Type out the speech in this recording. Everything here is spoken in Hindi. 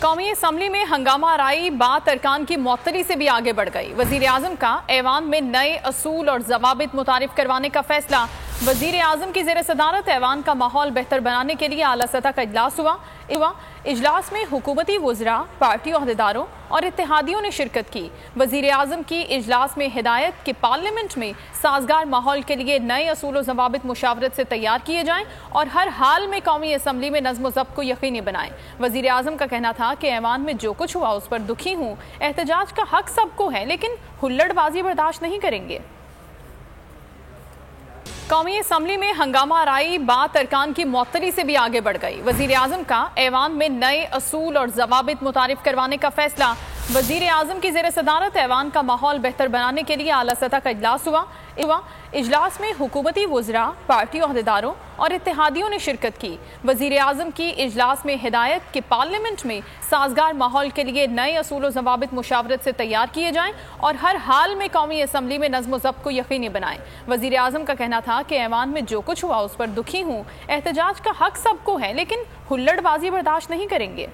कौमी असम्बली में हंगामा आराई बात अरकान की मुअत्तली से भी आगे बढ़ गई। वजीर आजम का ऐवान में नए असूल और जवाबित मुतारिफ करवाने का फैसला। वजीर आजम की जेर सदारत ऐवान का माहौल बेहतर बनाने के लिए आला सतह का इजलास हुआ। इजलास में हुकूमती वज़रा, पार्टी ओहदेदारों और इत्तेहादियों ने शिरकत की। वजीर आजम की इजलास में हिदायत कि पार्लियामेंट में साजगार माहौल के लिए नए असूल और जवाबित मुशावरत से तैयार किए जाएं और हर हाल में कौमी असम्बली में नज़्म ज़ब्त को यकीनी बनाएं। वजीर आजम का कहना था कि ऐवान में जो कुछ हुआ उस पर दुखी हूँ, एहतजाज का हक सबको है, लेकिन हुल्लड़बाजी बर्दाश्त नहीं करेंगे। कौमी असम्बली में हंगामा आराई बात अरकान की मुअत्तली से भी आगे बढ़ गई। वजीर आजम का ऐवान में नए असूल और जवाबित मुतारिफ करवाने का फैसला। वजीर आजम की जेर सदारत ऐवान का माहौल बेहतर बनाने के लिए आला सतह का इजलास हुआ। इजलास में हुकूमती वज़रा, पार्टी ओहदेदारों और इत्तेहादियों ने शिरकत की। वजीर आजम की इजलास में हिदायत कि पार्लियामेंट में साजगार माहौल के लिए नए असूल और जवाबित मुशावरत से तैयार किए जाएं और हर हाल में कौमी असम्बली में नज़्म ज़ब्त को यकीनी बनाएं। वजीर आजम का कहना था कि ऐवान में जो कुछ हुआ उस पर दुखी हूँ, एहतजाज का हक सबको है, लेकिन हुल्लड़बाजी बर्दाश्त नहीं करेंगे।